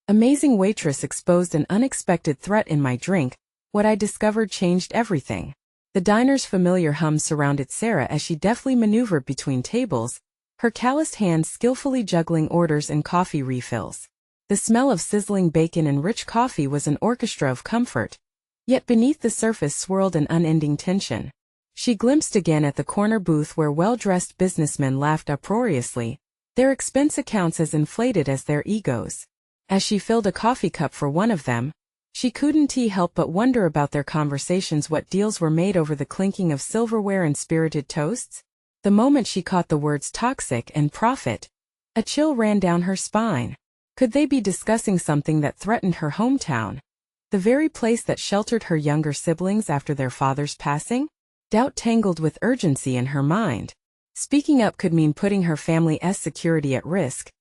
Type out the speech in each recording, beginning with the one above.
Amazing Waitress exposed an unexpected threat in my drink. What I discovered changed everything. The diner's familiar hum surrounded Sarah as she deftly maneuvered between tables, her calloused hands skillfully juggling orders and coffee refills. The smell of sizzling bacon and rich coffee was an orchestra of comfort, yet beneath the surface swirled an unending tension. She glimpsed again at the corner booth where well-dressed businessmen laughed uproariously, their expense accounts as inflated as their egos. As she filled a coffee cup for one of them, she couldn't help but wonder about their conversations, what deals were made over the clinking of silverware and spirited toasts. The moment she caught the words toxic and profit, a chill ran down her spine. Could they be discussing something that threatened her hometown? The very place that sheltered her younger siblings after their father's passing? Doubt tangled with urgency in her mind. Speaking up could mean putting her family's security at risk,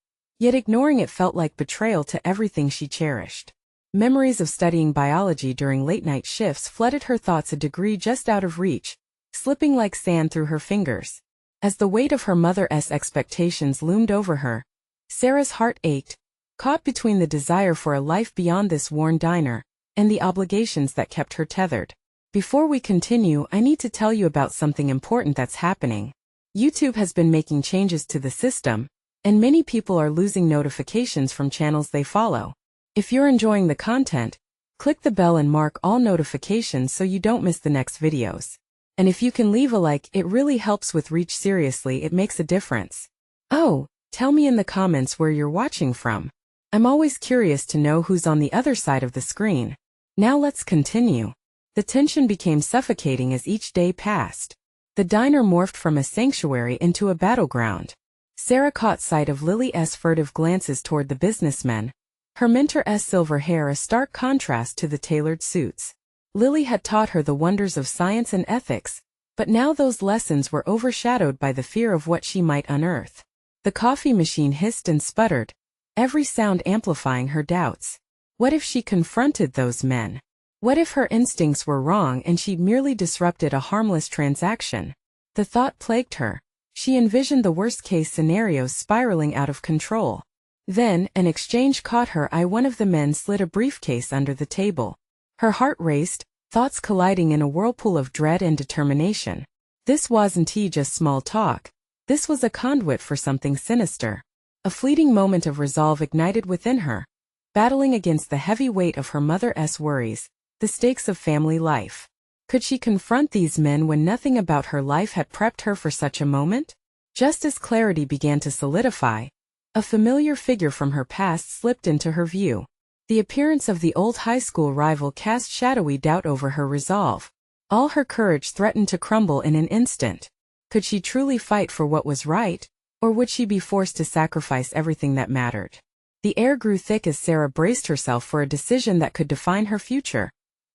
yet ignoring it felt like betrayal to everything she cherished. Memories of studying biology during late-night shifts flooded her thoughts, a degree just out of reach, slipping like sand through her fingers. As the weight of her mother's expectations loomed over her, Sarah's heart ached, caught between the desire for a life beyond this worn diner and the obligations that kept her tethered. Before we continue, I need to tell you about something important that's happening. YouTube has been making changes to the system, and many people are losing notifications from channels they follow. If you're enjoying the content, click the bell and mark all notifications so you don't miss the next videos. And if you can leave a like, it really helps with reach. Seriously, it makes a difference. Oh, tell me in the comments where you're watching from. I'm always curious to know who's on the other side of the screen. Now let's continue. The tension became suffocating as each day passed. The diner morphed from a sanctuary into a battleground. Sarah caught sight of Lily's furtive glances toward the businessmen, her mentor's silver hair a stark contrast to the tailored suits. Lily had taught her the wonders of science and ethics, but now those lessons were overshadowed by the fear of what she might unearth. The coffee machine hissed and sputtered, every sound amplifying her doubts. What if she confronted those men? What if her instincts were wrong and she'd merely disrupted a harmless transaction? The thought plagued her. She envisioned the worst-case scenarios spiraling out of control. Then, an exchange caught her eye. One of the men slid a briefcase under the table. Her heart raced, thoughts colliding in a whirlpool of dread and determination. This wasn't just small talk. This was a conduit for something sinister. A fleeting moment of resolve ignited within her. Battling against the heavy weight of her mother's worries, the stakes of family life. Could she confront these men when nothing about her life had prepped her for such a moment? Just as clarity began to solidify, a familiar figure from her past slipped into her view. The appearance of the old high school rival cast shadowy doubt over her resolve. All her courage threatened to crumble in an instant. Could she truly fight for what was right, or would she be forced to sacrifice everything that mattered? The air grew thick as Sarah braced herself for a decision that could define her future,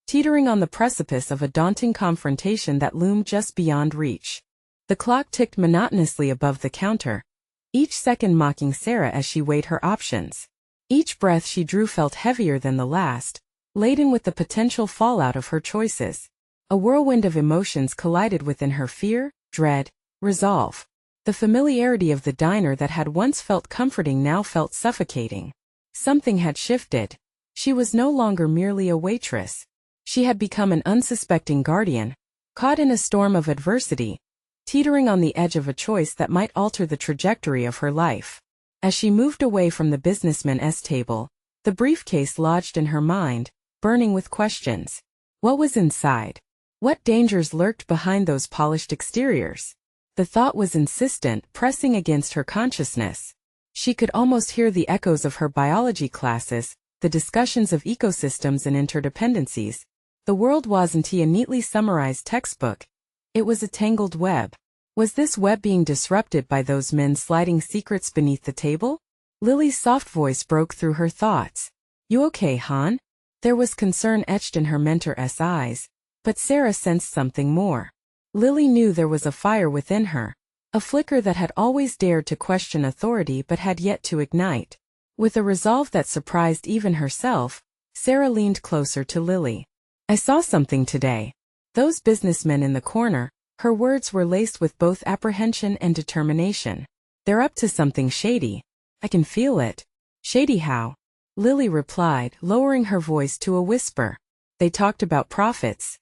teetering on the precipice of a daunting confrontation that loomed just beyond reach. The clock ticked monotonously above the counter, each second mocking Sarah as she weighed her options. Each breath she drew felt heavier than the last, laden with the potential fallout of her choices. A whirlwind of emotions collided within her: fear, dread, resolve. The familiarity of the diner that had once felt comforting now felt suffocating. Something had shifted. She was no longer merely a waitress. She had become an unsuspecting guardian, caught in a storm of adversity, teetering on the edge of a choice that might alter the trajectory of her life. As she moved away from the businessman's table, the briefcase lodged in her mind, burning with questions. What was inside? What dangers lurked behind those polished exteriors? The thought was insistent, pressing against her consciousness. She could almost hear the echoes of her biology classes, the discussions of ecosystems and interdependencies. The world wasn't a neatly summarized textbook. It was a tangled web. Was this web being disrupted by those men sliding secrets beneath the table? Lily's soft voice broke through her thoughts. You okay, hon? There was concern etched in her mentor's eyes, but Sarah sensed something more. Lily knew there was a fire within her, a flicker that had always dared to question authority but had yet to ignite. With a resolve that surprised even herself, Sarah leaned closer to Lily. I saw something today. Those businessmen in the corner, her words were laced with both apprehension and determination. They're up to something shady. I can feel it. Shady how? Lily replied, lowering her voice to a whisper. They talked about profits.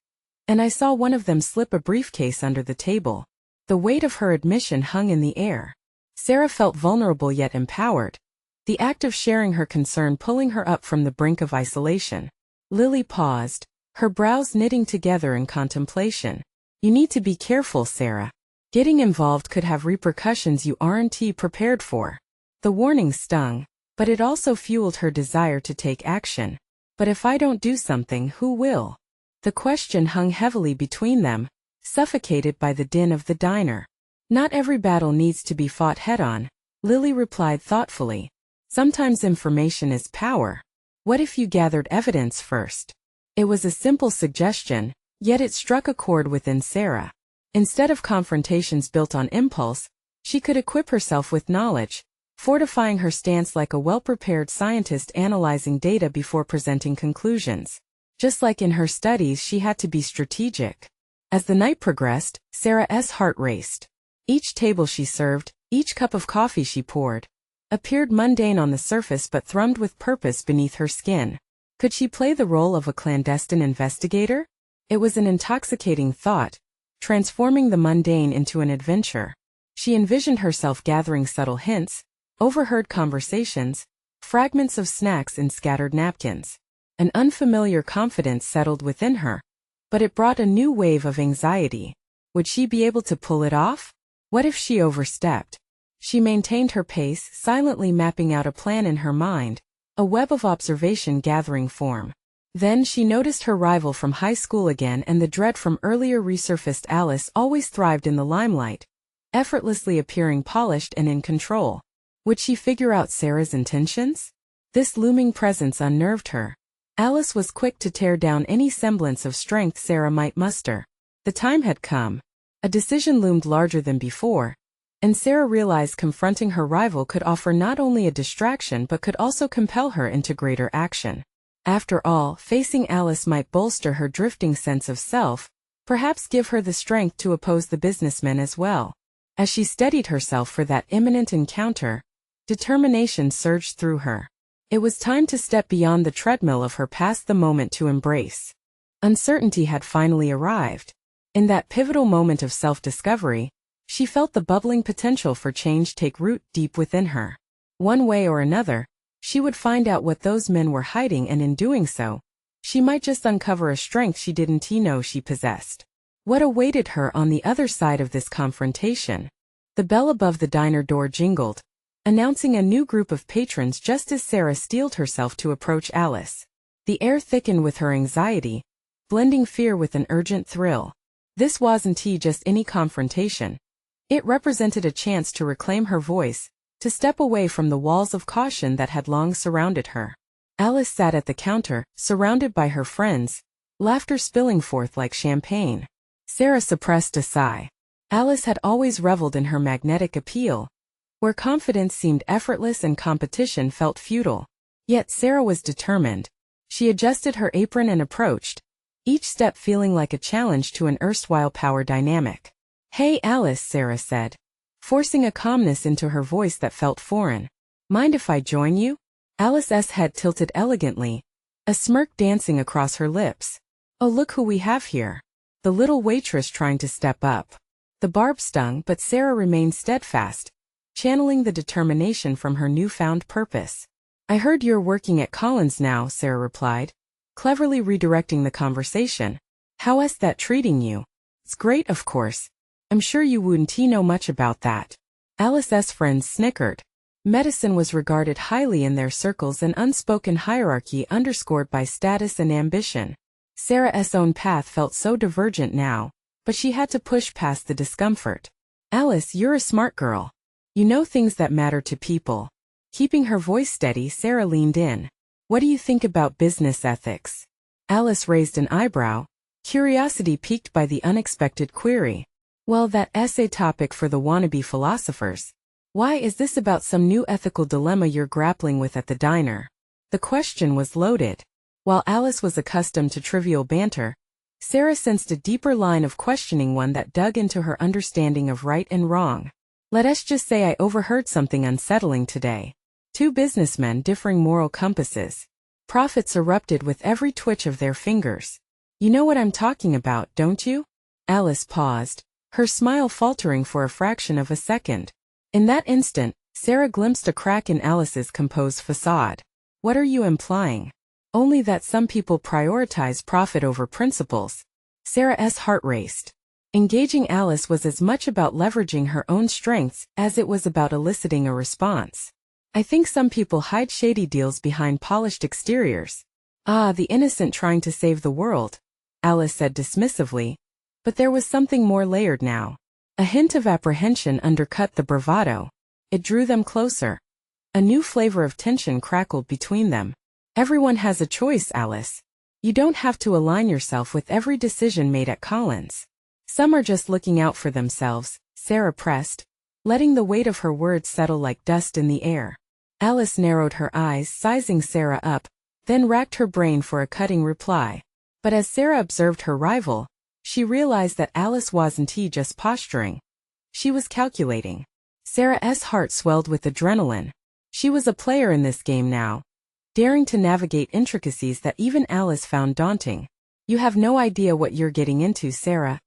And I saw one of them slip a briefcase under the table. The weight of her admission hung in the air. Sarah felt vulnerable yet empowered. The act of sharing her concern pulling her up from the brink of isolation. Lily paused, her brows knitting together in contemplation. You need to be careful, Sarah. Getting involved could have repercussions you aren't prepared for. The warning stung, but it also fueled her desire to take action. But if I don't do something, who will? The question hung heavily between them, suffocated by the din of the diner. Not every battle needs to be fought head-on, Lily replied thoughtfully. Sometimes information is power. What if you gathered evidence first? It was a simple suggestion, yet it struck a chord within Sarah. Instead of confrontations built on impulse, she could equip herself with knowledge, fortifying her stance like a well-prepared scientist analyzing data before presenting conclusions. Just like in her studies, she had to be strategic. As the night progressed, Sarah's heart raced. Each table she served, each cup of coffee she poured, appeared mundane on the surface but thrummed with purpose beneath her skin. Could she play the role of a clandestine investigator? It was an intoxicating thought, transforming the mundane into an adventure. She envisioned herself gathering subtle hints, overheard conversations, fragments of snacks in scattered napkins. An unfamiliar confidence settled within her, but it brought a new wave of anxiety. Would she be able to pull it off? What if she overstepped? She maintained her pace, silently mapping out a plan in her mind, a web of observation gathering form. Then she noticed her rival from high school again, and the dread from earlier resurfaced. Alice always thrived in the limelight, effortlessly appearing polished and in control. Would she figure out Sarah's intentions? This looming presence unnerved her. Alice was quick to tear down any semblance of strength Sarah might muster. The time had come. A decision loomed larger than before, and Sarah realized confronting her rival could offer not only a distraction but could also compel her into greater action. After all, facing Alice might bolster her drifting sense of self, perhaps give her the strength to oppose the businessmen as well. As she steadied herself for that imminent encounter, determination surged through her. It was time to step beyond the treadmill of her past, the moment to embrace. Uncertainty had finally arrived. In that pivotal moment of self-discovery, she felt the bubbling potential for change take root deep within her. One way or another, she would find out what those men were hiding, and in doing so, she might just uncover a strength she didn't know she possessed. What awaited her on the other side of this confrontation? The bell above the diner door jingled, announcing a new group of patrons just as Sarah steeled herself to approach Alice. The air thickened with her anxiety, blending fear with an urgent thrill. This wasn't just any confrontation. It represented a chance to reclaim her voice, to step away from the walls of caution that had long surrounded her. Alice sat at the counter, surrounded by her friends, laughter spilling forth like champagne. Sarah suppressed a sigh. Alice had always reveled in her magnetic appeal, where confidence seemed effortless and competition felt futile. Yet Sarah was determined. She adjusted her apron and approached, each step feeling like a challenge to an erstwhile power dynamic. "Hey Alice," Sarah said, forcing a calmness into her voice that felt foreign. "Mind if I join you?" Alice's head tilted elegantly, a smirk dancing across her lips. "Oh, look who we have here." The little waitress trying to step up. The barb stung, but Sarah remained steadfast, channeling the determination from her newfound purpose. "I heard you're working at Collins now," Sarah replied, cleverly redirecting the conversation. "How's that treating you?" "It's great, of course. I'm sure you wouldn't know much about that." Alice's friends snickered. Medicine was regarded highly in their circles, an unspoken hierarchy underscored by status and ambition. Sarah's own path felt so divergent now, but she had to push past the discomfort. "Alice, you're a smart girl. You know things that matter to people." Keeping her voice steady, Sarah leaned in. "What do you think about business ethics?" Alice raised an eyebrow, curiosity piqued by the unexpected query. "Well, that's a topic for the wannabe philosophers. Why is this about some new ethical dilemma you're grappling with at the diner?" The question was loaded. While Alice was accustomed to trivial banter, Sarah sensed a deeper line of questioning, one that dug into her understanding of right and wrong. "Let's just say I overheard something unsettling today." Two businessmen differing moral compasses. Profits erupted with every twitch of their fingers. You know what I'm talking about, don't you? Alice paused, her smile faltering for a fraction of a second. In that instant, Sarah glimpsed a crack in Alice's composed facade. What are you implying? Only that some people prioritize profit over principles. Sarah's heart raced. Engaging Alice was as much about leveraging her own strengths as it was about eliciting a response. I think some people hide shady deals behind polished exteriors. Ah, the innocent trying to save the world, Alice said dismissively. But there was something more layered now. A hint of apprehension undercut the bravado. It drew them closer. A new flavor of tension crackled between them. Everyone has a choice, Alice. You don't have to align yourself with every decision made at Collins. Some are just looking out for themselves, Sarah pressed, letting the weight of her words settle like dust in the air. Alice narrowed her eyes, sizing Sarah up, then racked her brain for a cutting reply. But as Sarah observed her rival, she realized that Alice wasn't just posturing. She was calculating. Sarah's heart swelled with adrenaline. She was a player in this game now, daring to navigate intricacies that even Alice found daunting. You have no idea what you're getting into, Sarah,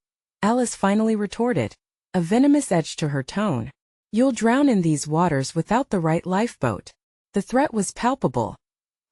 Alice finally retorted, a venomous edge to her tone. You'll drown in these waters without the right lifeboat. The threat was palpable.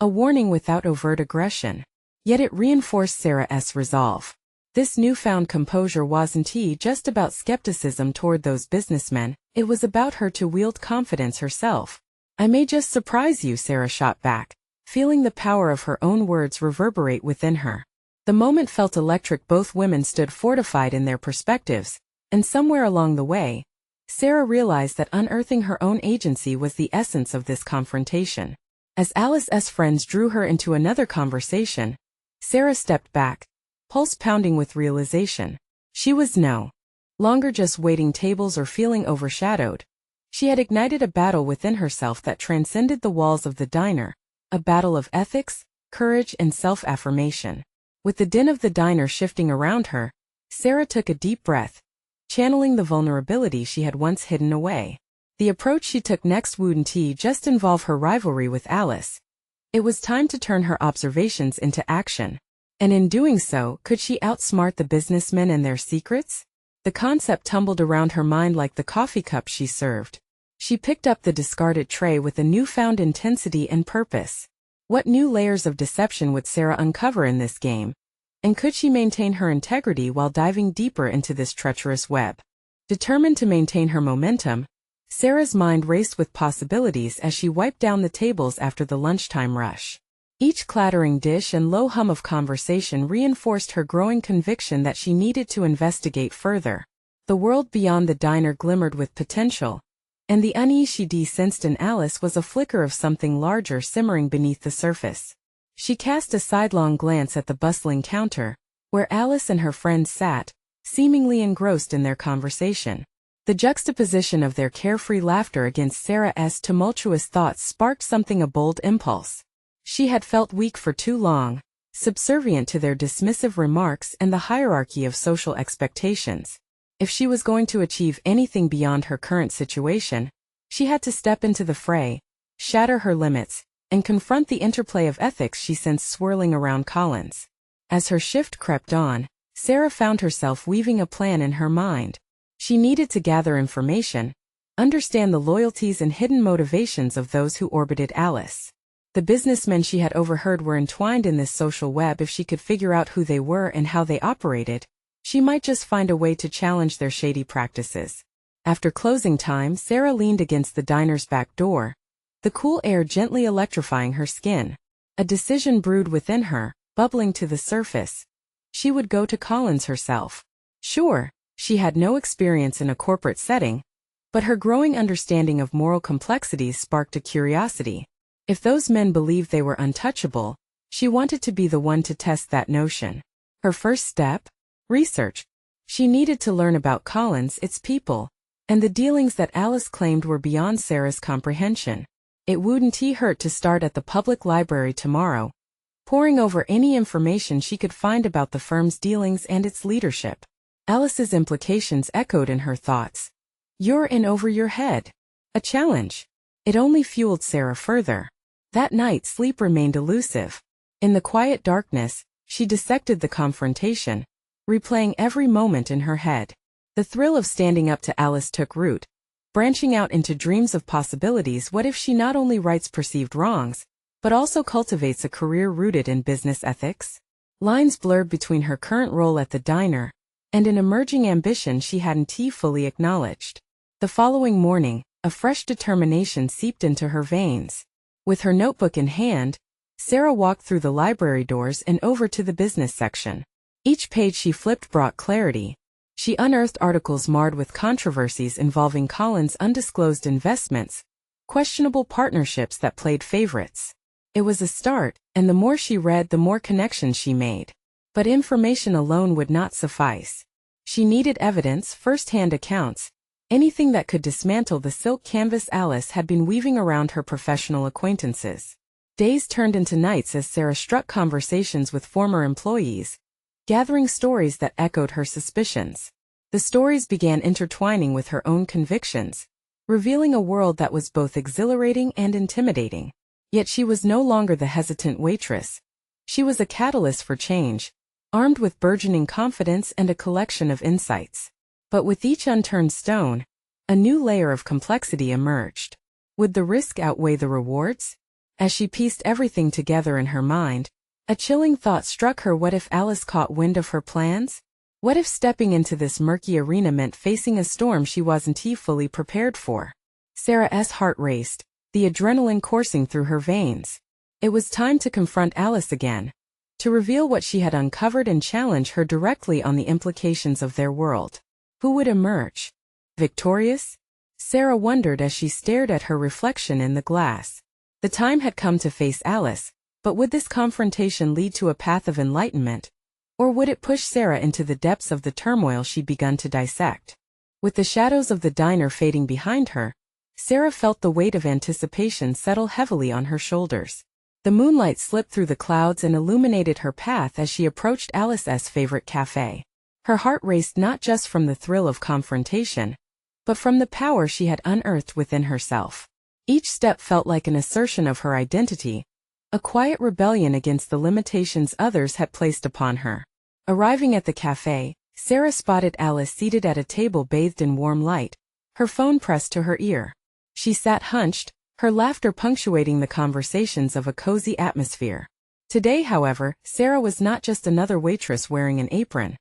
A warning without overt aggression. Yet it reinforced Sarah's resolve. This newfound composure wasn't just about skepticism toward those businessmen, it was about her to wield confidence herself. I may just surprise you, Sarah shot back, feeling the power of her own words reverberate within her. The moment felt electric. Both women stood fortified in their perspectives, and somewhere along the way, Sarah realized that unearthing her own agency was the essence of this confrontation. As Alice's friends drew her into another conversation, Sarah stepped back, pulse pounding with realization. She was no longer just waiting tables or feeling overshadowed. She had ignited a battle within herself that transcended the walls of the diner, a battle of ethics, courage, and self-affirmation. With the din of the diner shifting around her, Sarah took a deep breath, channeling the vulnerability she had once hidden away. The approach she took next wouldn't just involve her rivalry with Alice. It was time to turn her observations into action. And in doing so, could she outsmart the businessmen and their secrets? The concept tumbled around her mind like the coffee cup she served. She picked up the discarded tray with a newfound intensity and purpose. What new layers of deception would Sarah uncover in this game? And could she maintain her integrity while diving deeper into this treacherous web? Determined to maintain her momentum, Sarah's mind raced with possibilities as she wiped down the tables after the lunchtime rush. Each clattering dish and low hum of conversation reinforced her growing conviction that she needed to investigate further. The world beyond the diner glimmered with potential, and the unease she sensed in Alice was a flicker of something larger simmering beneath the surface. She cast a sidelong glance at the bustling counter, where Alice and her friends sat, seemingly engrossed in their conversation. The juxtaposition of their carefree laughter against Sarah's tumultuous thoughts sparked a bold impulse. She had felt weak for too long, subservient to their dismissive remarks and the hierarchy of social expectations. If she was going to achieve anything beyond her current situation, she had to step into the fray, shatter her limits, and confront the interplay of ethics she sensed swirling around Collins. As her shift crept on, Sarah found herself weaving a plan in her mind. She needed to gather information, understand the loyalties and hidden motivations of those who orbited Alice. The businessmen she had overheard were entwined in this social web. If she could figure out who they were and how they operated, she might just find a way to challenge their shady practices. After closing time, Sarah leaned against the diner's back door, the cool air gently electrifying her skin. A decision brewed within her, bubbling to the surface. She would go to Collins herself. Sure, she had no experience in a corporate setting, but her growing understanding of moral complexities sparked a curiosity. If those men believed they were untouchable, she wanted to be the one to test that notion. Her first step? Research. She needed to learn about Collins, its people, and the dealings that Alice claimed were beyond Sarah's comprehension. It wouldn't hurt to start at the public library tomorrow, poring over any information she could find about the firm's dealings and its leadership. Alice's implications echoed in her thoughts. You're in over your head. A challenge. It only fueled Sarah further. That night sleep remained elusive. In the quiet darkness, she dissected the confrontation, replaying every moment in her head. The thrill of standing up to Alice took root, branching out into dreams of possibilities. What if she not only rights perceived wrongs, but also cultivates a career rooted in business ethics? Lines blurred between her current role at the diner and an emerging ambition she hadn't fully acknowledged. The following morning, a fresh determination seeped into her veins. With her notebook in hand, Sarah walked through the library doors and over to the business section. Each page she flipped brought clarity. She unearthed articles marred with controversies involving Colin's undisclosed investments, questionable partnerships that played favorites. It was a start, and the more she read, the more connections she made. But information alone would not suffice. She needed evidence, first-hand accounts, anything that could dismantle the silk canvas Alice had been weaving around her professional acquaintances. Days turned into nights as Sarah struck conversations with former employees, gathering stories that echoed her suspicions. The stories began intertwining with her own convictions, revealing a world that was both exhilarating and intimidating. Yet she was no longer the hesitant waitress. She was a catalyst for change, armed with burgeoning confidence and a collection of insights. But with each unturned stone, a new layer of complexity emerged. Would the risk outweigh the rewards? As she pieced everything together in her mind, a chilling thought struck her. What if Alice caught wind of her plans? What if stepping into this murky arena meant facing a storm she wasn't fully prepared for? Sarah's heart raced, the adrenaline coursing through her veins. It was time to confront Alice again, to reveal what she had uncovered and challenge her directly on the implications of their world. Who would emerge victorious? Sarah wondered as she stared at her reflection in the glass. The time had come to face Alice, but would this confrontation lead to a path of enlightenment, or would it push Sarah into the depths of the turmoil she'd begun to dissect? With the shadows of the diner fading behind her, Sarah felt the weight of anticipation settle heavily on her shoulders. The moonlight slipped through the clouds and illuminated her path as she approached Alice's favorite cafe. Her heart raced not just from the thrill of confrontation, but from the power she had unearthed within herself. Each step felt like an assertion of her identity, a quiet rebellion against the limitations others had placed upon her. Arriving at the cafe, Sarah spotted Alice seated at a table bathed in warm light, her phone pressed to her ear. She sat hunched, her laughter punctuating the conversations of a cozy atmosphere. Today, however, Sarah was not just another waitress wearing an apron.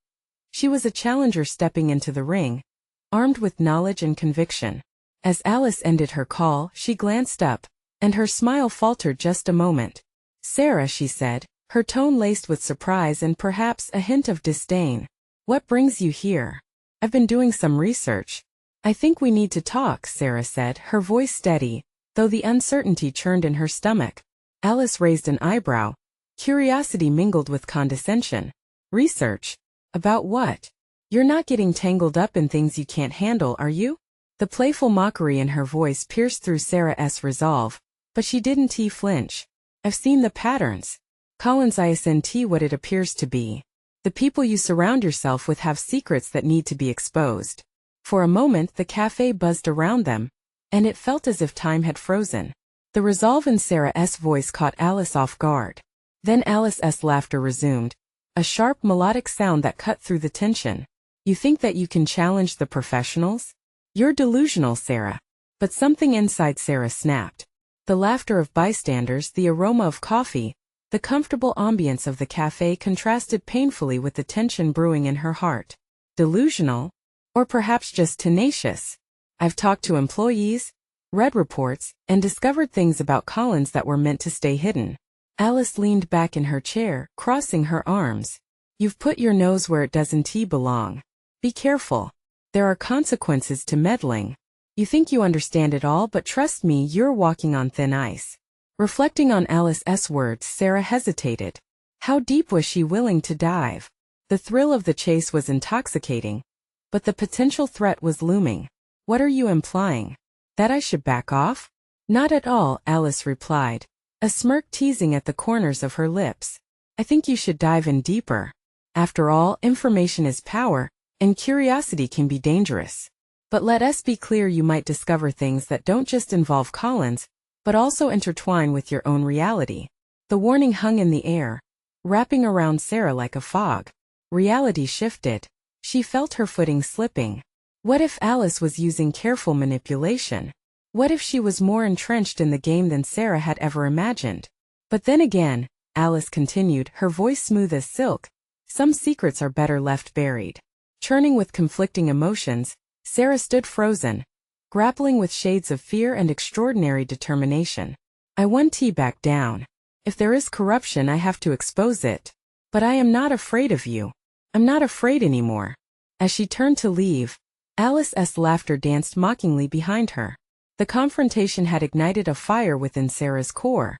She was a challenger stepping into the ring, armed with knowledge and conviction. As Alice ended her call, she glanced up, and her smile faltered just a moment. "Sarah," she said, her tone laced with surprise and perhaps a hint of disdain. "What brings you here?" "I've been doing some research. I think we need to talk," Sarah said, her voice steady, though the uncertainty churned in her stomach. Alice raised an eyebrow, curiosity mingled with condescension. "Research? About what? You're not getting tangled up in things you can't handle, are you?" The playful mockery in her voice pierced through Sarah's resolve, but she didn't flinch. "I've seen the patterns. Collins isn't what it appears to be. The people you surround yourself with have secrets that need to be exposed." For a moment the cafe buzzed around them, and it felt as if time had frozen. The resolve in Sarah's voice caught Alice off guard. Then Alice's laughter resumed, a sharp melodic sound that cut through the tension. "You think that you can challenge the professionals? You're delusional, Sarah." But something inside Sarah snapped. The laughter of bystanders, the aroma of coffee, the comfortable ambience of the cafe contrasted painfully with the tension brewing in her heart. Delusional? Or perhaps just tenacious? "I've talked to employees, read reports, and discovered things about Collins that were meant to stay hidden." Alice leaned back in her chair, crossing her arms. "You've put your nose where it doesn't belong. Be careful. There are consequences to meddling. You think you understand it all, but trust me, you're walking on thin ice." Reflecting on Alice's words, Sarah hesitated. How deep was she willing to dive? The thrill of the chase was intoxicating, but the potential threat was looming. "What are you implying? That I should back off?" "Not at all," Alice replied, a smirk teasing at the corners of her lips. "I think you should dive in deeper. After all, information is power, and curiosity can be dangerous." But let us be clear, you might discover things that don't just involve Collins, but also intertwine with your own reality. The warning hung in the air, wrapping around Sarah like a fog. Reality shifted. She felt her footing slipping. What if Alice was using careful manipulation? What if she was more entrenched in the game than Sarah had ever imagined? But then again, Alice continued, her voice smooth as silk, some secrets are better left buried. Churning with conflicting emotions, Sarah stood frozen, grappling with shades of fear and extraordinary determination. I won't back down. If there is corruption, I have to expose it. But I am not afraid of you. I'm not afraid anymore. As she turned to leave, Alice's laughter danced mockingly behind her. The confrontation had ignited a fire within Sarah's core.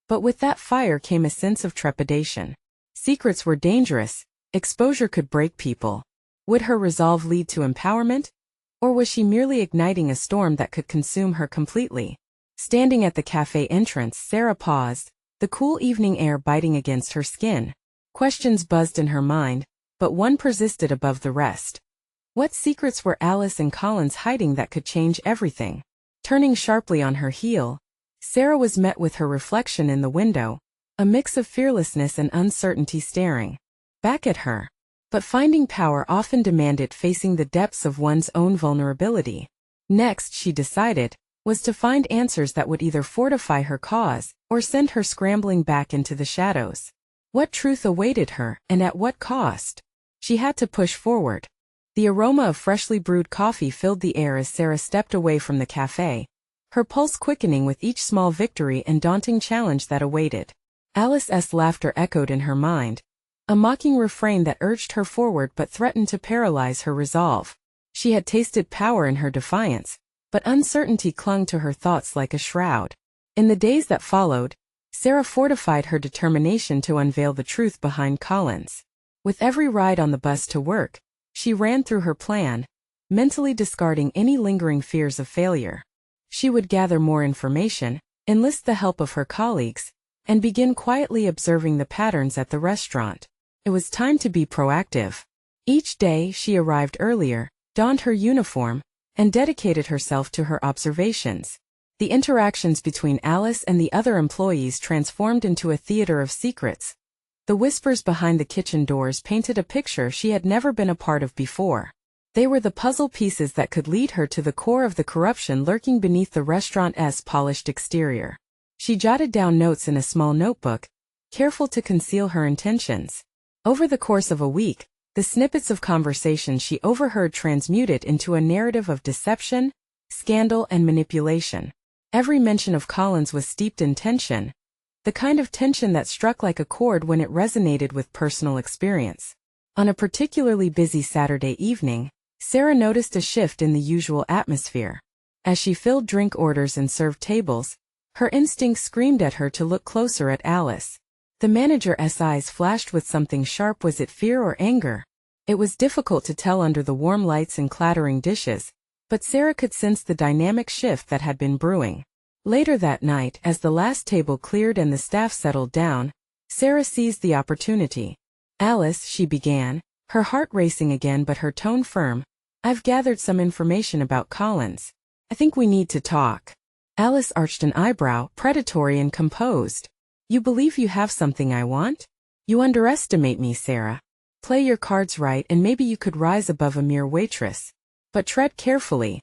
But with that fire came a sense of trepidation. Secrets were dangerous. Exposure could break people. Would her resolve lead to empowerment? Or was she merely igniting a storm that could consume her completely? Standing at the cafe entrance, Sarah paused, the cool evening air biting against her skin. Questions buzzed in her mind, but one persisted above the rest. What secrets were Alice and Collins hiding that could change everything? Turning sharply on her heel, Sarah was met with her reflection in the window, a mix of fearlessness and uncertainty staring back at her. But finding power often demanded facing the depths of one's own vulnerability. Next, she decided, was to find answers that would either fortify her cause or send her scrambling back into the shadows. What truth awaited her, and at what cost? She had to push forward. The aroma of freshly brewed coffee filled the air as Sarah stepped away from the cafe, her pulse quickening with each small victory and daunting challenge that awaited. Alice's laughter echoed in her mind, a mocking refrain that urged her forward but threatened to paralyze her resolve. She had tasted power in her defiance, but uncertainty clung to her thoughts like a shroud. In the days that followed, Sarah fortified her determination to unveil the truth behind Collins. With every ride on the bus to work, she ran through her plan, mentally discarding any lingering fears of failure. She would gather more information, enlist the help of her colleagues, and begin quietly observing the patterns at the restaurant. It was time to be proactive. Each day she arrived earlier, donned her uniform, and dedicated herself to her observations. The interactions between Alice and the other employees transformed into a theater of secrets. The whispers behind the kitchen doors painted a picture she had never been a part of before. They were the puzzle pieces that could lead her to the core of the corruption lurking beneath the restaurant's polished exterior. She jotted down notes in a small notebook, careful to conceal her intentions. Over the course of a week, the snippets of conversation she overheard transmuted into a narrative of deception, scandal, and manipulation. Every mention of Collins was steeped in tension, the kind of tension that struck like a chord when it resonated with personal experience. On a particularly busy Saturday evening, Sarah noticed a shift in the usual atmosphere. As she filled drink orders and served tables, her instincts screamed at her to look closer at Alice. The manager's eyes flashed with something sharp. Was it fear or anger? It was difficult to tell under the warm lights and clattering dishes, but Sarah could sense the dynamic shift that had been brewing. Later that night, as the last table cleared and the staff settled down, Sarah seized the opportunity. Alice, she began, her heart racing again but her tone firm, I've gathered some information about Collins. I think we need to talk. Alice arched an eyebrow, predatory and composed. You believe you have something I want? You underestimate me, Sarah. Play your cards right and maybe you could rise above a mere waitress. But tread carefully.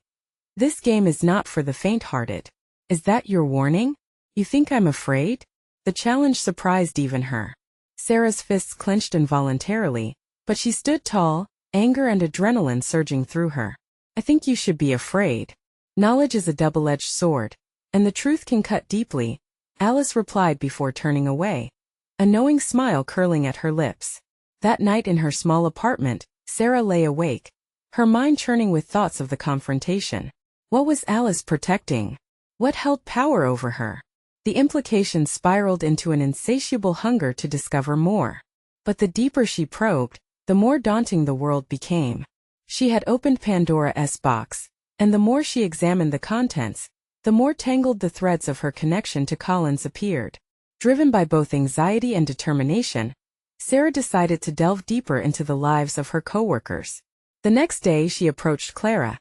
This game is not for the faint-hearted. Is that your warning? You think I'm afraid? The challenge surprised even her. Sarah's fists clenched involuntarily, but she stood tall, anger and adrenaline surging through her. I think you should be afraid. Knowledge is a double-edged sword, and the truth can cut deeply, Alice replied before turning away, a knowing smile curling at her lips. That night in her small apartment, Sarah lay awake, her mind churning with thoughts of the confrontation. What was Alice protecting? What held power over her? The implications spiraled into an insatiable hunger to discover more. But the deeper she probed, the more daunting the world became. She had opened Pandora's box, and the more she examined the contents, the more tangled the threads of her connection to Collins appeared. Driven by both anxiety and determination, Sarah decided to delve deeper into the lives of her coworkers. The next day she approached Clara,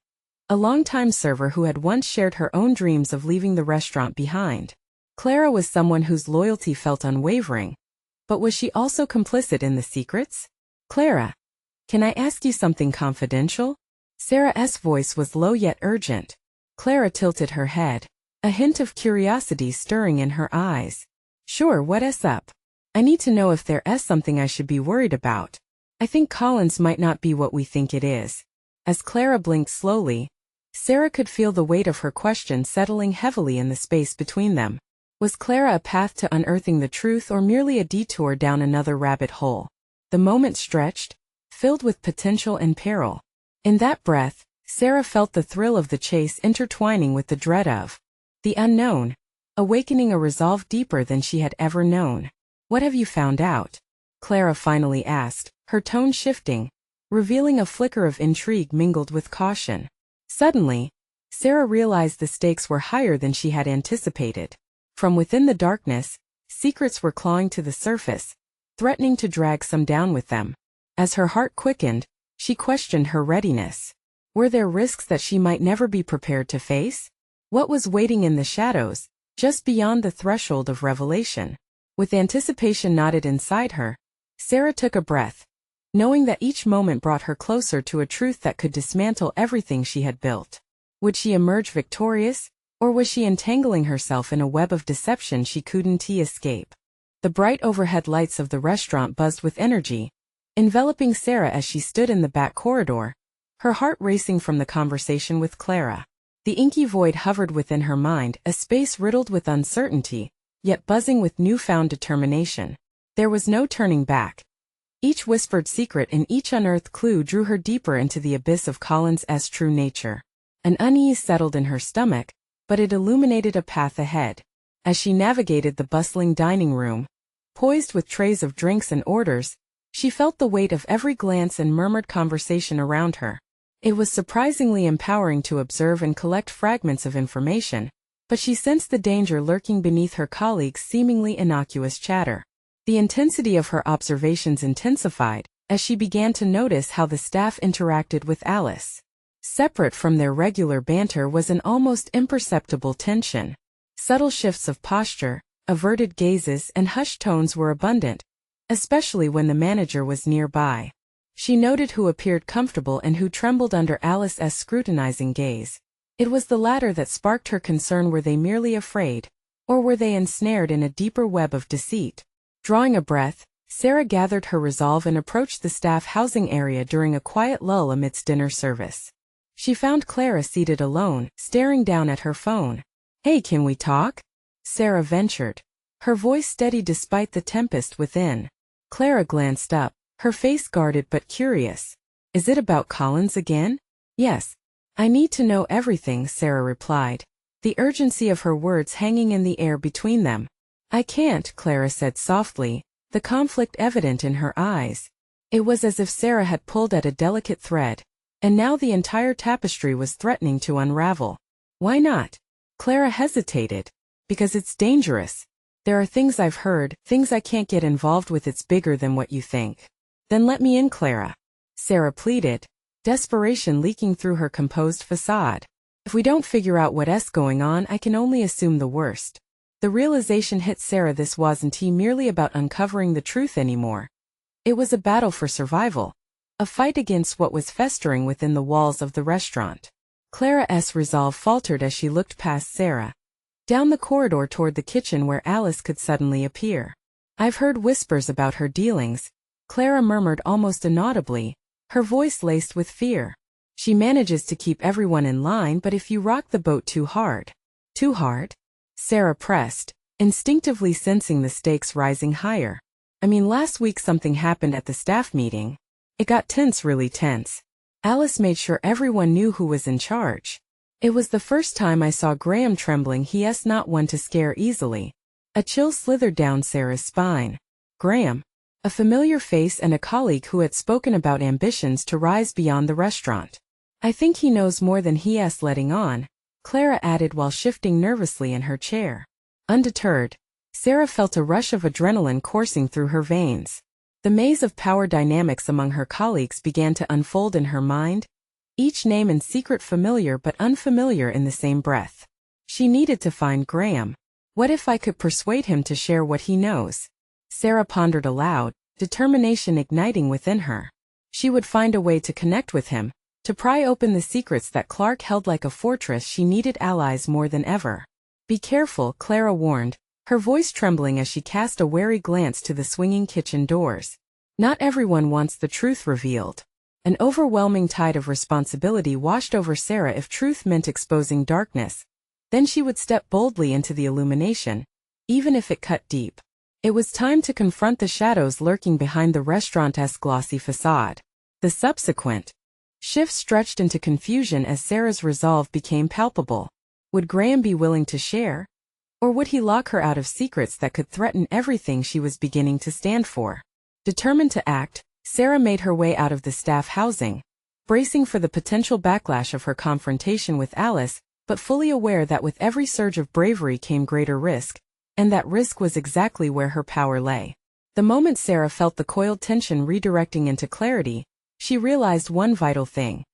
a longtime server who had once shared her own dreams of leaving the restaurant behind. Clara was someone whose loyalty felt unwavering. But was she also complicit in the secrets? Clara, can I ask you something confidential? Sarah's voice was low yet urgent. Clara tilted her head, a hint of curiosity stirring in her eyes. Sure, what's up? I need to know if there's something I should be worried about. I think Collins might not be what we think it is. As Clara blinked slowly, Sarah could feel the weight of her question settling heavily in the space between them. Was Clara a path to unearthing the truth or merely a detour down another rabbit hole? The moment stretched, filled with potential and peril. In that breath, Sarah felt the thrill of the chase intertwining with the dread of the unknown, awakening a resolve deeper than she had ever known. What have you found out? Clara finally asked, her tone shifting, revealing a flicker of intrigue mingled with caution. Suddenly, Sarah realized the stakes were higher than she had anticipated. From within the darkness, secrets were clawing to the surface, threatening to drag some down with them. As her heart quickened, she questioned her readiness. Were there risks that she might never be prepared to face? What was waiting in the shadows, just beyond the threshold of revelation? With anticipation knotted inside her, Sarah took a breath, knowing that each moment brought her closer to a truth that could dismantle everything she had built. Would she emerge victorious? Or was she entangling herself in a web of deception she couldn't escape? The bright overhead lights of the restaurant buzzed with energy, enveloping Sarah as she stood in the back corridor, her heart racing from the conversation with Clara. The inky void hovered within her mind, a space riddled with uncertainty, yet buzzing with newfound determination. There was no turning back. Each whispered secret and each unearthed clue drew her deeper into the abyss of Collins' true nature. An unease settled in her stomach, but it illuminated a path ahead. As she navigated the bustling dining room, poised with trays of drinks and orders, she felt the weight of every glance and murmured conversation around her. It was surprisingly empowering to observe and collect fragments of information, but she sensed the danger lurking beneath her colleagues' seemingly innocuous chatter. The intensity of her observations intensified as she began to notice how the staff interacted with Alice. Separate from their regular banter was an almost imperceptible tension. Subtle shifts of posture, averted gazes, and hushed tones were abundant, especially when the manager was nearby. She noted who appeared comfortable and who trembled under Alice's scrutinizing gaze. It was the latter that sparked her concern. Were they merely afraid, or were they ensnared in a deeper web of deceit? Drawing a breath, Sarah gathered her resolve and approached the staff housing area during a quiet lull amidst dinner service. She found Clara seated alone, staring down at her phone. Hey, can we talk? Sarah ventured, her voice steady despite the tempest within. Clara glanced up, her face guarded but curious. Is it about Collins again? Yes. I need to know everything, Sarah replied, the urgency of her words hanging in the air between them. I can't, Clara said softly, the conflict evident in her eyes. It was as if Sarah had pulled at a delicate thread, and now the entire tapestry was threatening to unravel. Why not? Clara hesitated. Because it's dangerous. There are things I've heard, things I can't get involved with. It's bigger than what you think. Then let me in, Clara. Sarah pleaded, desperation leaking through her composed facade. If we don't figure out what's going on, I can only assume the worst. The realization hit Sarah. This wasn't merely about uncovering the truth anymore. It was a battle for survival. A fight against what was festering within the walls of the restaurant. Clara's resolve faltered as she looked past Sarah, down the corridor toward the kitchen where Alice could suddenly appear. I've heard whispers about her dealings, Clara murmured almost inaudibly, her voice laced with fear. She manages to keep everyone in line, but if you rock the boat too hard. Too hard? Sarah pressed, instinctively sensing the stakes rising higher. I mean, last week something happened at the staff meeting. It got tense, really tense. Alice made sure everyone knew who was in charge. It was the first time I saw Graham trembling. He's not one to scare easily. A chill slithered down Sarah's spine. Graham? A familiar face and a colleague who had spoken about ambitions to rise beyond the restaurant. I think he knows more than he's letting on, Clara added while shifting nervously in her chair. Undeterred, Sarah felt a rush of adrenaline coursing through her veins. The maze of power dynamics among her colleagues began to unfold in her mind, each name and secret familiar but unfamiliar in the same breath. She needed to find Graham. What if I could persuade him to share what he knows? Sarah pondered aloud, determination igniting within her. She would find a way to connect with him, to pry open the secrets that Clark held like a fortress. She needed allies more than ever. Be careful, Clara warned, her voice trembling as she cast a wary glance to the swinging kitchen doors. Not everyone wants the truth revealed. An overwhelming tide of responsibility washed over Sarah if truth meant exposing darkness. Then she would step boldly into the illumination, even if it cut deep. It was time to confront the shadows lurking behind the restaurant's glossy facade. The subsequent shift stretched into confusion as Sarah's resolve became palpable. Would Graham be willing to share? Or would he lock her out of secrets that could threaten everything she was beginning to stand for? Determined to act, Sarah made her way out of the staff housing, bracing for the potential backlash of her confrontation with Alice, but fully aware that with every surge of bravery came greater risk, and that risk was exactly where her power lay. The moment Sarah felt the coiled tension redirecting into clarity, she realized one vital thing.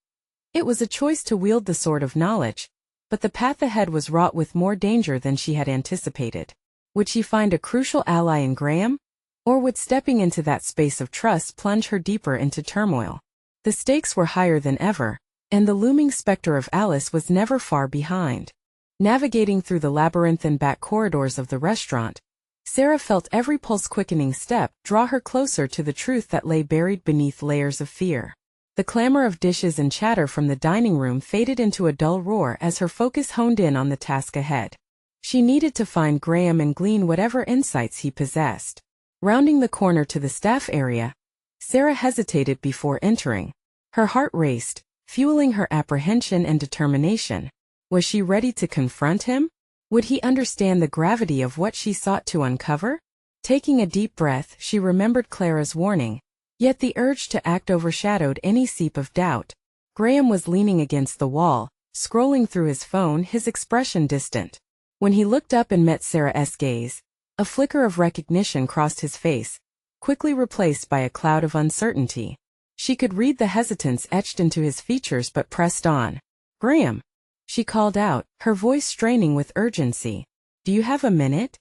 It was a choice to wield the sword of knowledge, but the path ahead was wrought with more danger than she had anticipated. Would she find a crucial ally in Graham? Or would stepping into that space of trust plunge her deeper into turmoil? The stakes were higher than ever, and the looming specter of Alice was never far behind. Navigating through the labyrinthine back corridors of the restaurant, Sarah felt every pulse-quickening step draw her closer to the truth that lay buried beneath layers of fear. The clamor of dishes and chatter from the dining room faded into a dull roar as her focus honed in on the task ahead. She needed to find Graham and glean whatever insights he possessed. Rounding the corner to the staff area, Sarah hesitated before entering. Her heart raced, fueling her apprehension and determination. Was she ready to confront him? Would he understand the gravity of what she sought to uncover? Taking a deep breath, she remembered Clara's warning. Yet the urge to act overshadowed any seep of doubt. Graham was leaning against the wall, scrolling through his phone, his expression distant. When he looked up and met Sarah's gaze, a flicker of recognition crossed his face, quickly replaced by a cloud of uncertainty. She could read the hesitance etched into his features but pressed on. "Graham," she called out, her voice straining with urgency. "Do you have a minute?"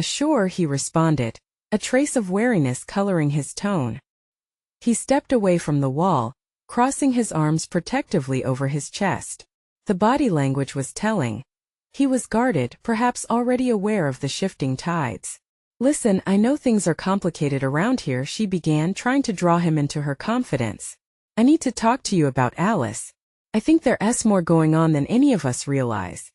Sure," he responded, a trace of wariness coloring his tone. He stepped away from the wall, crossing his arms protectively over his chest. The body language was telling. He was guarded, perhaps already aware of the shifting tides. "Listen, I know things are complicated around here," she began, trying to draw him into her confidence. "I need to talk to you about Alice. I think there's more going on than any of us realize."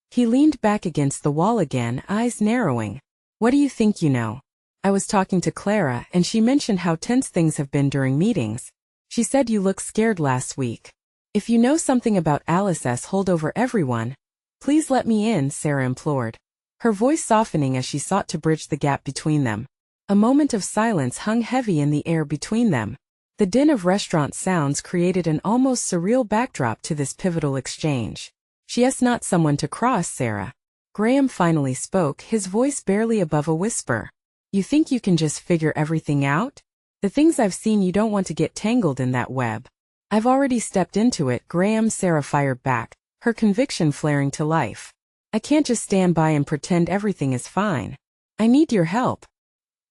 He leaned back against the wall again, eyes narrowing. "What do you think you know?" "I was talking to Clara, and she mentioned how tense things have been during meetings. She said you looked scared last week. If you know something about Alice's hold over everyone, please let me in," Sarah implored, her voice softening as she sought to bridge the gap between them. A moment of silence hung heavy in the air between them. The din of restaurant sounds created an almost surreal backdrop to this pivotal exchange. "She's not someone to cross, Sarah." Graham finally spoke, his voice barely above a whisper. "You think you can just figure everything out? The things I've seen, you don't want to get tangled in that web." "I've already stepped into it, Graham," Sarah fired back, her conviction flaring to life. "I can't just stand by and pretend everything is fine. I need your help."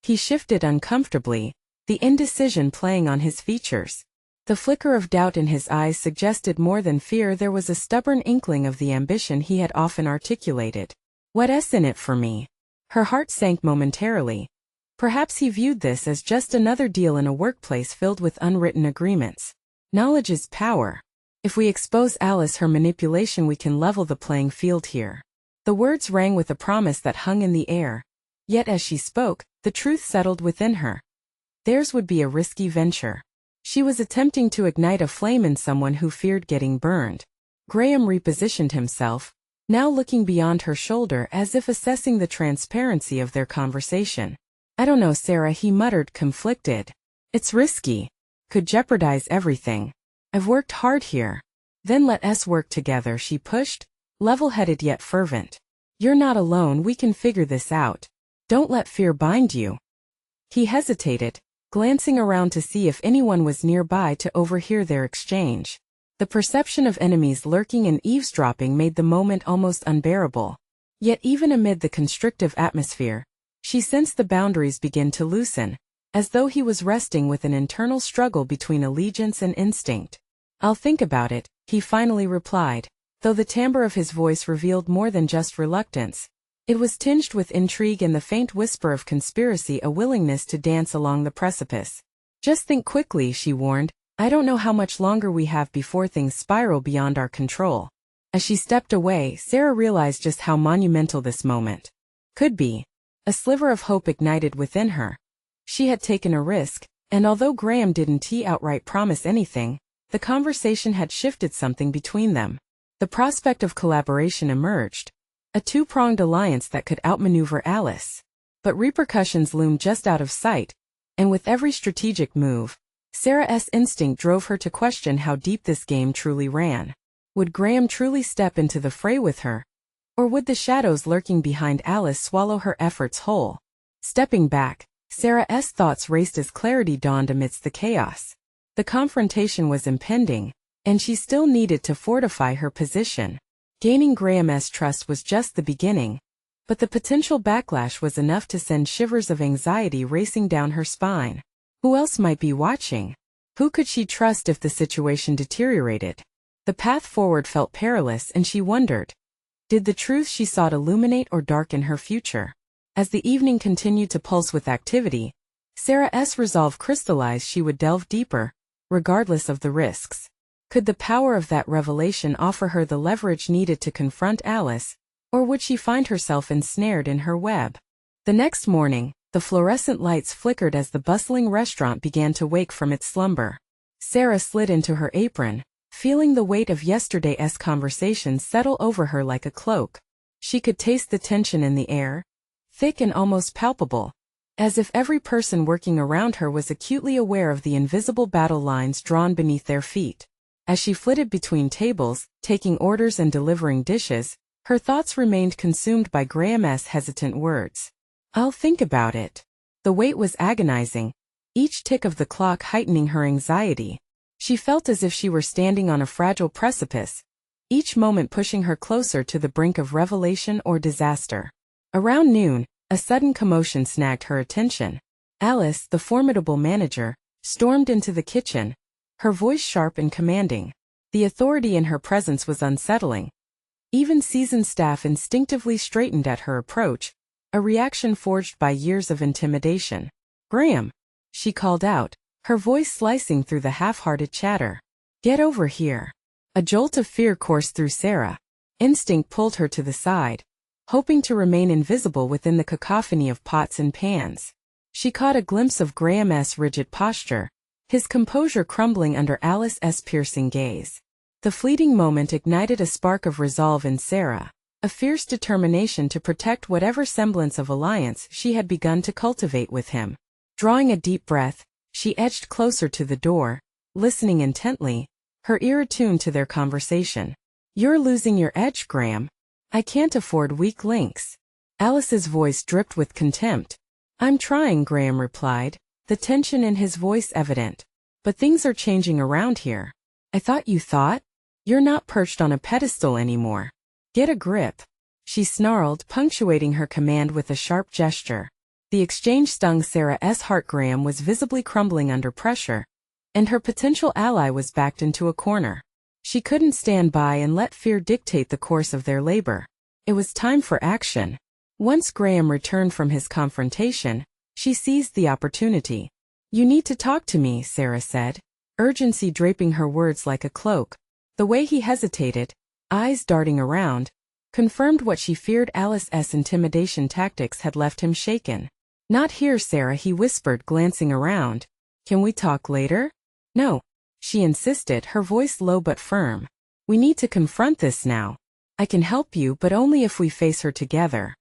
He shifted uncomfortably, the indecision playing on his features. The flicker of doubt in his eyes suggested more than fear. There was a stubborn inkling of the ambition he had often articulated. "What's in it for me?" Her heart sank momentarily. Perhaps he viewed this as just another deal in a workplace filled with unwritten agreements. Knowledge is power. If we expose Alice her manipulation, we can level the playing field here. The words rang with a promise that hung in the air. Yet as she spoke, the truth settled within her. Theirs would be a risky venture. She was attempting to ignite a flame in someone who feared getting burned. Graham repositioned himself, now looking beyond her shoulder as if assessing the transparency of their conversation. "I don't know, Sarah," he muttered, conflicted. "It's risky. Could jeopardize everything. I've worked hard here." "Then let us work together," she pushed, level-headed yet fervent. "You're not alone, we can figure this out. Don't let fear bind you." He hesitated, glancing around to see if anyone was nearby to overhear their exchange. The perception of enemies lurking and eavesdropping made the moment almost unbearable. Yet even amid the constrictive atmosphere, she sensed the boundaries begin to loosen, as though he was wrestling with an internal struggle between allegiance and instinct. "I'll think about it," he finally replied, though the timbre of his voice revealed more than just reluctance. It was tinged with intrigue and the faint whisper of conspiracy, a willingness to dance along the precipice. "Just think quickly," she warned. "I don't know how much longer we have before things spiral beyond our control." As she stepped away, Sarah realized just how monumental this moment could be. A sliver of hope ignited within her. She had taken a risk, and although Graham didn't outright promise anything, the conversation had shifted something between them. The prospect of collaboration emerged, a two-pronged alliance that could outmaneuver Alice. But repercussions loomed just out of sight, and with every strategic move, Sarah's instinct drove her to question how deep this game truly ran. Would Graham truly step into the fray with her? Or would the shadows lurking behind Alice swallow her efforts whole? Stepping back, Sarah's thoughts raced as clarity dawned amidst the chaos. The confrontation was impending, and she still needed to fortify her position. Gaining Graham's trust was just the beginning, but the potential backlash was enough to send shivers of anxiety racing down her spine. Who else might be watching? Who could she trust if the situation deteriorated? The path forward felt perilous, and she wondered, did the truth she sought illuminate or darken her future? As the evening continued to pulse with activity, Sarah's resolve crystallized. She would delve deeper, regardless of the risks. Could the power of that revelation offer her the leverage needed to confront Alice, or would she find herself ensnared in her web? The next morning, the fluorescent lights flickered as the bustling restaurant began to wake from its slumber. Sarah slid into her apron, feeling the weight of yesterday's conversation settle over her like a cloak. She could taste the tension in the air, thick and almost palpable, as if every person working around her was acutely aware of the invisible battle lines drawn beneath their feet. As she flitted between tables, taking orders and delivering dishes, her thoughts remained consumed by Graham's hesitant words. "I'll think about it." The wait was agonizing, each tick of the clock heightening her anxiety. She felt as if she were standing on a fragile precipice, each moment pushing her closer to the brink of revelation or disaster. Around noon, a sudden commotion snagged her attention. Alice, the formidable manager, stormed into the kitchen, her voice sharp and commanding. The authority in her presence was unsettling. Even seasoned staff instinctively straightened at her approach, a reaction forged by years of intimidation. "Graham," she called out, her voice slicing through the half-hearted chatter. "Get over here." A jolt of fear coursed through Sarah. Instinct pulled her to the side, hoping to remain invisible within the cacophony of pots and pans. She caught a glimpse of Graham's rigid posture, his composure crumbling under Alice's piercing gaze. The fleeting moment ignited a spark of resolve in Sarah, a fierce determination to protect whatever semblance of alliance she had begun to cultivate with him. Drawing a deep breath, she edged closer to the door, listening intently, her ear attuned to their conversation. "You're losing your edge, Graham. I can't afford weak links." Alice's voice dripped with contempt. "I'm trying," Graham replied, the tension in his voice evident. "But things are changing around here." "I thought you thought? You're not perched on a pedestal anymore. Get a grip," she snarled, punctuating her command with a sharp gesture. The exchange stung Sarah's heart. Graham was visibly crumbling under pressure, and her potential ally was backed into a corner. She couldn't stand by and let fear dictate the course of their labor. It was time for action. Once Graham returned from his confrontation, she seized the opportunity. "You need to talk to me," Sarah said, urgency draping her words like a cloak. The way he hesitated, eyes darting around, confirmed what she feared. Alice's intimidation tactics had left him shaken. "Not here, Sarah," he whispered, glancing around. "Can we talk later?" "No," she insisted, her voice low but firm. "We need to confront this now. I can help you, but only if we face her together."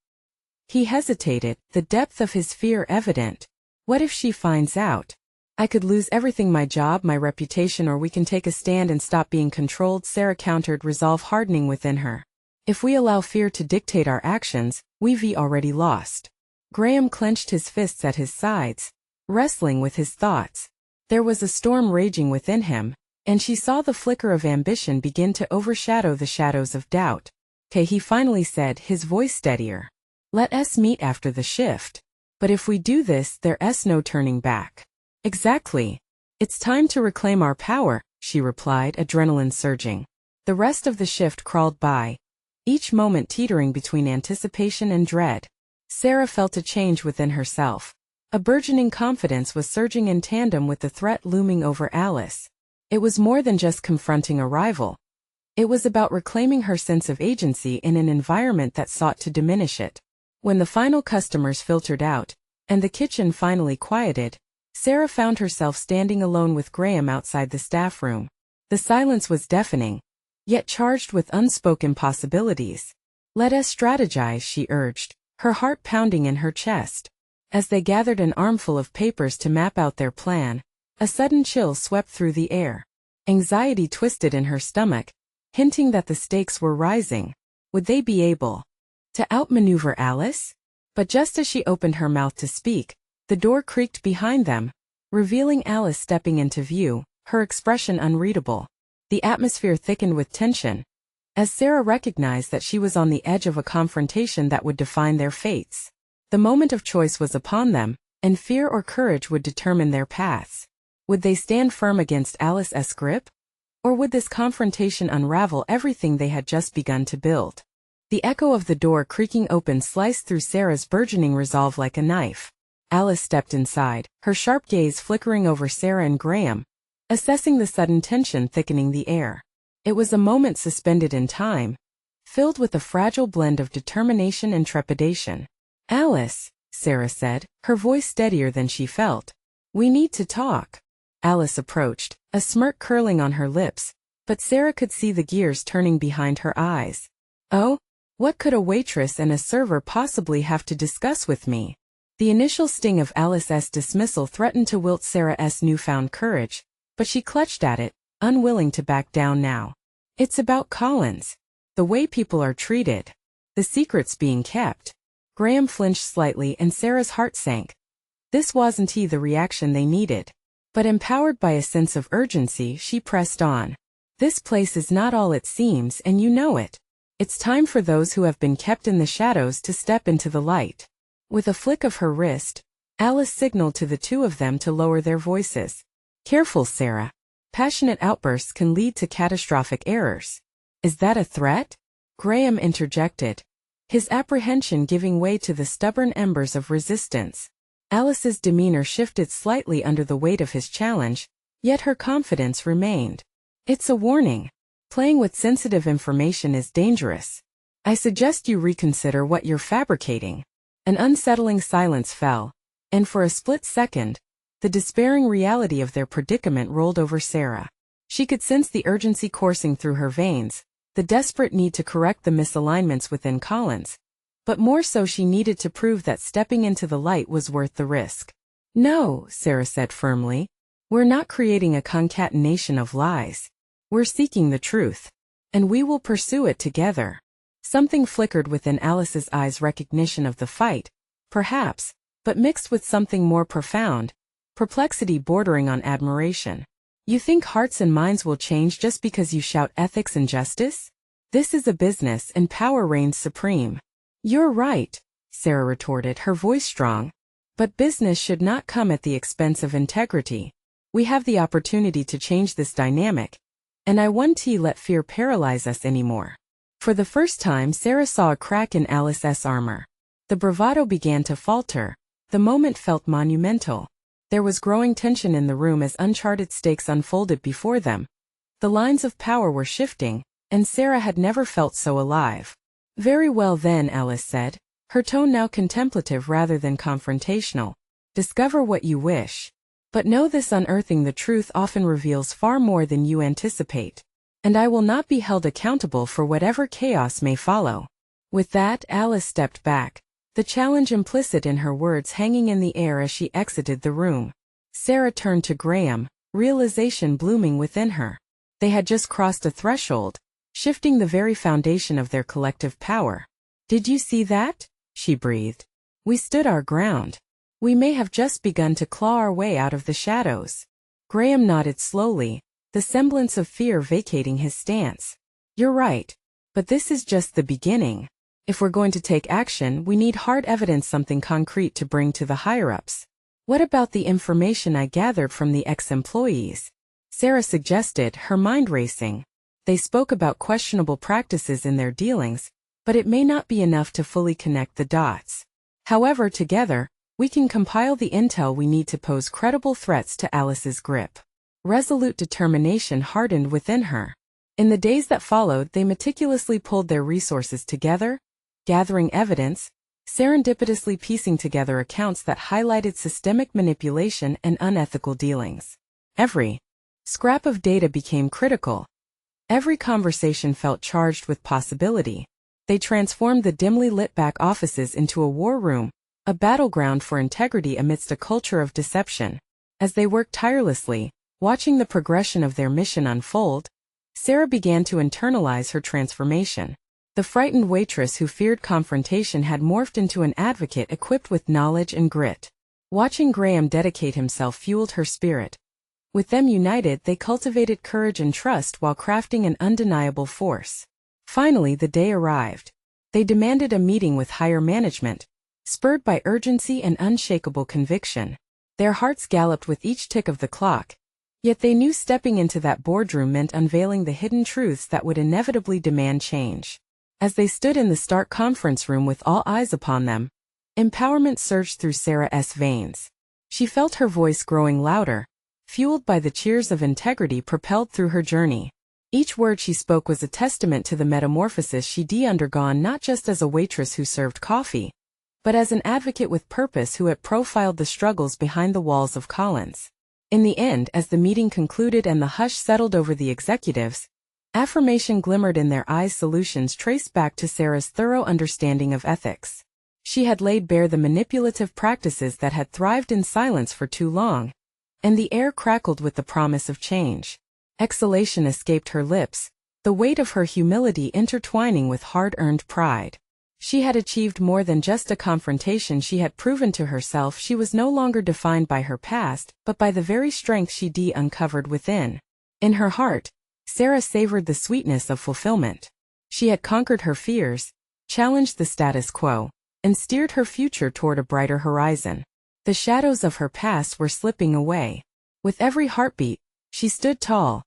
He hesitated, the depth of his fear evident. "What if she finds out? I could lose everything, my job, my reputation, or we can take a stand and stop being controlled," Sarah countered, resolve hardening within her. "If we allow fear to dictate our actions, we've already lost." Graham clenched his fists at his sides, wrestling with his thoughts. There was a storm raging within him, and she saw the flicker of ambition begin to overshadow the shadows of doubt. "'Kay," he finally said, his voice steadier. "Let us meet after the shift. But if we do this, there's no turning back." "Exactly. It's time to reclaim our power," she replied, adrenaline surging. The rest of the shift crawled by, each moment teetering between anticipation and dread. Sarah felt a change within herself. A burgeoning confidence was surging in tandem with the threat looming over Alice. It was more than just confronting a rival. It was about reclaiming her sense of agency in an environment that sought to diminish it. When the final customers filtered out, and the kitchen finally quieted, Sarah found herself standing alone with Graham outside the staff room. The silence was deafening, yet charged with unspoken possibilities. "Let us strategize," she urged, her heart pounding in her chest. As they gathered an armful of papers to map out their plan, a sudden chill swept through the air. Anxiety twisted in her stomach, hinting that the stakes were rising. Would they be able to outmaneuver Alice? But just as she opened her mouth to speak, the door creaked behind them, revealing Alice stepping into view, her expression unreadable. The atmosphere thickened with tension, as Sarah recognized that she was on the edge of a confrontation that would define their fates. The moment of choice was upon them, and fear or courage would determine their paths. Would they stand firm against Alice's grip? Or would this confrontation unravel everything they had just begun to build? The echo of the door creaking open sliced through Sarah's burgeoning resolve like a knife. Alice stepped inside, her sharp gaze flickering over Sarah and Graham, assessing the sudden tension thickening the air. It was a moment suspended in time, filled with a fragile blend of determination and trepidation. "Alice," Sarah said, her voice steadier than she felt. "We need to talk." Alice approached, a smirk curling on her lips, but Sarah could see the gears turning behind her eyes. "Oh? What could a waitress and a server possibly have to discuss with me?" The initial sting of Alice's dismissal threatened to wilt Sarah's newfound courage, but she clutched at it, unwilling to back down now. "It's about Collins. The way people are treated. The secrets being kept." Graham flinched slightly and Sarah's heart sank. This wasn't the reaction they needed. But empowered by a sense of urgency, she pressed on. "This place is not all it seems, and you know it. It's time for those who have been kept in the shadows to step into the light." With a flick of her wrist, Alice signaled to the two of them to lower their voices. "Careful, Sarah. Passionate outbursts can lead to catastrophic errors." "Is that a threat?" Graham interjected, his apprehension giving way to the stubborn embers of resistance. Alice's demeanor shifted slightly under the weight of his challenge, yet her confidence remained. "It's a warning. Playing with sensitive information is dangerous. I suggest you reconsider what you're fabricating." An unsettling silence fell, and for a split second, the despairing reality of their predicament rolled over Sarah. She could sense the urgency coursing through her veins, the desperate need to correct the misalignments within Collins. But more so, she needed to prove that stepping into the light was worth the risk. "No," Sarah said firmly. "We're not creating a concatenation of lies. We're seeking the truth. And we will pursue it together." Something flickered within Alice's eyes, recognition of the fight, perhaps, but mixed with something more profound, perplexity bordering on admiration. "You think hearts and minds will change just because you shout ethics and justice? This is a business and power reigns supreme." "You're right," Sarah retorted, her voice strong. "But business should not come at the expense of integrity. We have the opportunity to change this dynamic, and I won't let fear paralyze us anymore." For the first time, Sarah saw a crack in Alice's armor. The bravado began to falter. The moment felt monumental. There was growing tension in the room as uncharted stakes unfolded before them. The lines of power were shifting, and Sarah had never felt so alive. "Very well then," Alice said, her tone now contemplative rather than confrontational. "Discover what you wish. But know this: unearthing the truth often reveals far more than you anticipate. And I will not be held accountable for whatever chaos may follow." With that, Alice stepped back, the challenge implicit in her words hanging in the air as she exited the room. Sarah turned to Graham, realization blooming within her. They had just crossed a threshold, shifting the very foundation of their collective power. "Did you see that?" she breathed. "We stood our ground. We may have just begun to claw our way out of the shadows." Graham nodded slowly, the semblance of fear vacating his stance. "You're right. But this is just the beginning. If we're going to take action, we need hard evidence, something concrete to bring to the higher-ups." "What about the information I gathered from the ex-employees?" Sarah suggested, her mind racing. "They spoke about questionable practices in their dealings, but it may not be enough to fully connect the dots. However, together, we can compile the intel we need to pose credible threats to Alice's grip." Resolute determination hardened within her. In the days that followed, they meticulously pulled their resources together, gathering evidence, serendipitously piecing together accounts that highlighted systemic manipulation and unethical dealings. Every scrap of data became critical. Every conversation felt charged with possibility. They transformed the dimly lit back offices into a war room, a battleground for integrity amidst a culture of deception. As they worked tirelessly, watching the progression of their mission unfold, Sarah began to internalize her transformation. The frightened waitress who feared confrontation had morphed into an advocate equipped with knowledge and grit. Watching Graham dedicate himself fueled her spirit. With them united, they cultivated courage and trust while crafting an undeniable force. Finally, the day arrived. They demanded a meeting with higher management, spurred by urgency and unshakable conviction. Their hearts galloped with each tick of the clock, yet they knew stepping into that boardroom meant unveiling the hidden truths that would inevitably demand change. As they stood in the stark conference room with all eyes upon them, empowerment surged through Sarah's veins. She felt her voice growing louder, fueled by the cheers of integrity propelled through her journey. Each word she spoke was a testament to the metamorphosis she'd undergone, not just as a waitress who served coffee, but as an advocate with purpose who had profiled the struggles behind the walls of Collins. In the end, as the meeting concluded and the hush settled over the executives, affirmation glimmered in their eyes, solutions traced back to Sarah's thorough understanding of ethics. She had laid bare the manipulative practices that had thrived in silence for too long, and the air crackled with the promise of change. Exhalation escaped her lips, the weight of her humility intertwining with hard-earned pride. She had achieved more than just a confrontation. She had proven to herself she was no longer defined by her past, but by the very strength she'd uncovered within. In her heart, Sarah savored the sweetness of fulfillment. She had conquered her fears, challenged the status quo, and steered her future toward a brighter horizon. The shadows of her past were slipping away. With every heartbeat, she stood tall,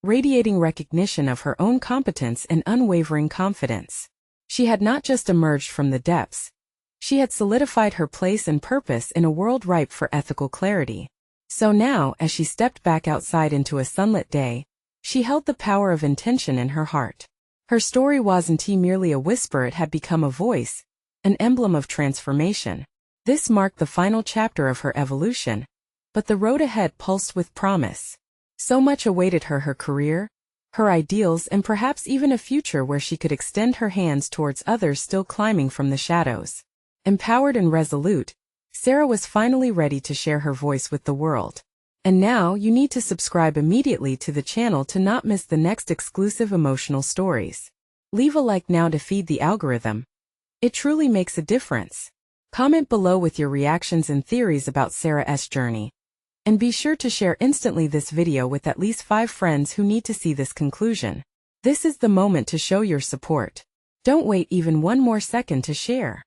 radiating recognition of her own competence and unwavering confidence. She had not just emerged from the depths. She had solidified her place and purpose in a world ripe for ethical clarity. So now, as she stepped back outside into a sunlit day, she held the power of intention in her heart. Her story wasn't merely a whisper, it had become a voice, an emblem of transformation. This marked the final chapter of her evolution, but the road ahead pulsed with promise. So much awaited her: her career, her ideals, and perhaps even a future where she could extend her hands towards others still climbing from the shadows. Empowered and resolute, Sarah was finally ready to share her voice with the world. And now, you need to subscribe immediately to the channel to not miss the next exclusive emotional stories. Leave a like now to feed the algorithm. It truly makes a difference. Comment below with your reactions and theories about Sarah's journey. And be sure to share instantly this video with at least 5 friends who need to see this conclusion. This is the moment to show your support. Don't wait even one more second to share.